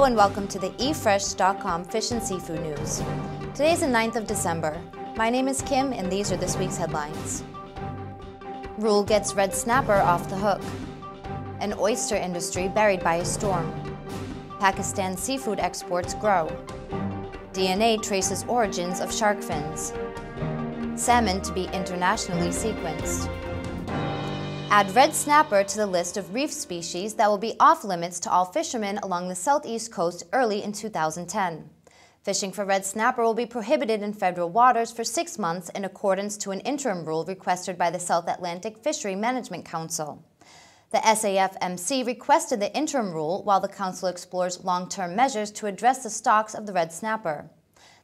Hello and welcome to the eFresh.com Fish and Seafood News. Today is the 9th of December. My name is Kim and these are this week's headlines. Rule gets red snapper off the hook. An oyster industry buried by a storm. Pakistan seafood exports grow. DNA traces origins of shark fins. Salmon to be internationally sequenced. Add red snapper to the list of reef species that will be off-limits to all fishermen along the southeast coast early in 2010. Fishing for red snapper will be prohibited in federal waters for 6 months in accordance to an interim rule requested by the South Atlantic Fishery Management Council. The SAFMC requested the interim rule while the Council explores long-term measures to address the stocks of the red snapper.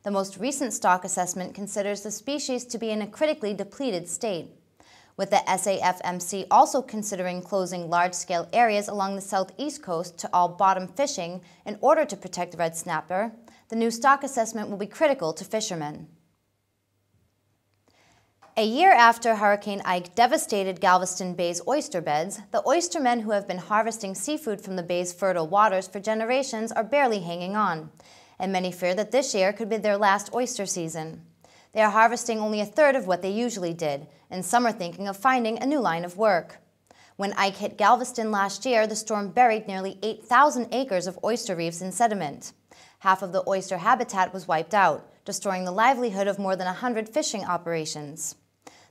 The most recent stock assessment considers the species to be in a critically depleted state. With the SAFMC also considering closing large-scale areas along the southeast coast to all bottom fishing in order to protect the red snapper, the new stock assessment will be critical to fishermen. A year after Hurricane Ike devastated Galveston Bay's oyster beds, the oystermen who have been harvesting seafood from the bay's fertile waters for generations are barely hanging on, and many fear that this year could be their last oyster season. They are harvesting only a third of what they usually did, and some are thinking of finding a new line of work. When Ike hit Galveston last year, the storm buried nearly 8,000 acres of oyster reefs in sediment. Half of the oyster habitat was wiped out, destroying the livelihood of more than 100 fishing operations.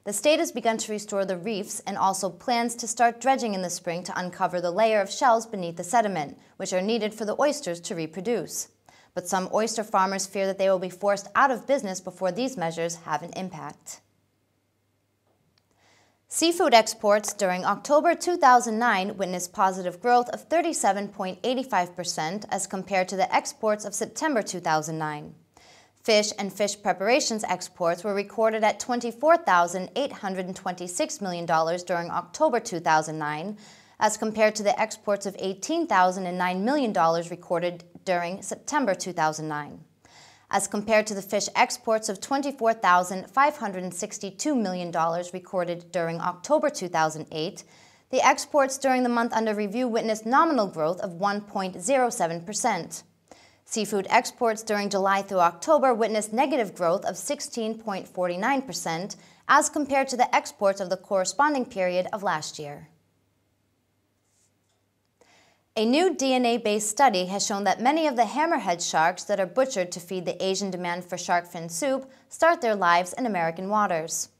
The state has begun to restore the reefs and also plans to start dredging in the spring to uncover the layer of shells beneath the sediment, which are needed for the oysters to reproduce. But some oyster farmers fear that they will be forced out of business before these measures have an impact. Seafood exports during October 2009 witnessed positive growth of 37.85% as compared to the exports of September 2009. Fish and fish preparations exports were recorded at $24,826 million during October 2009, as compared to the exports of $18,009 million recorded during September 2009. As compared to the fish exports of $24,562 million recorded during October 2008, the exports during the month under review witnessed nominal growth of 1.07%. Seafood exports during July through October witnessed negative growth of 16.49% as compared to the exports of the corresponding period of last year. A new DNA-based study has shown that many of the hammerhead sharks that are butchered to feed the Asian demand for shark fin soup start their lives in American waters.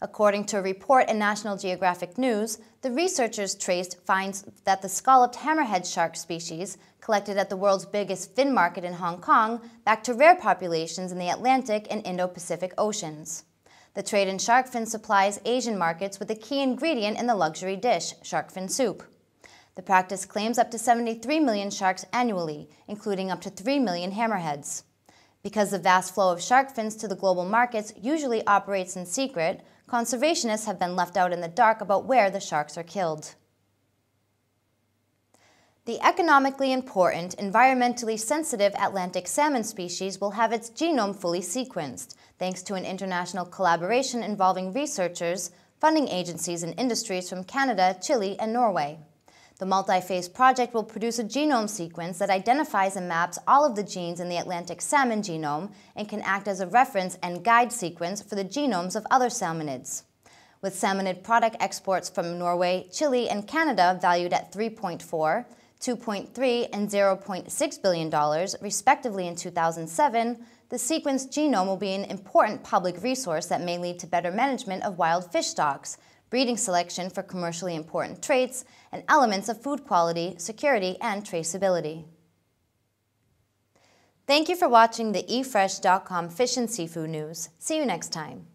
According to a report in National Geographic News, the researchers traced finds that the scalloped hammerhead shark species, collected at the world's biggest fin market in Hong Kong, back to rare populations in the Atlantic and Indo-Pacific Oceans. The trade in shark fin supplies Asian markets with a key ingredient in the luxury dish, shark fin soup. The practice claims up to 73 million sharks annually, including up to 3 million hammerheads. Because the vast flow of shark fins to the global markets usually operates in secret, conservationists have been left out in the dark about where the sharks are killed. The economically important, environmentally sensitive Atlantic salmon species will have its genome fully sequenced, thanks to an international collaboration involving researchers, funding agencies, and industries from Canada, Chile, and Norway. The multi-phase project will produce a genome sequence that identifies and maps all of the genes in the Atlantic salmon genome and can act as a reference and guide sequence for the genomes of other salmonids. With salmonid product exports from Norway, Chile, and Canada valued at $3.4, $2.3, and $0.6 billion, respectively in 2007, the sequenced genome will be an important public resource that may lead to better management of wild fish stocks, breeding selection for commercially important traits, and elements of food quality, security, and traceability. Thank you for watching the eFresh.com Fish and Seafood News. See you next time.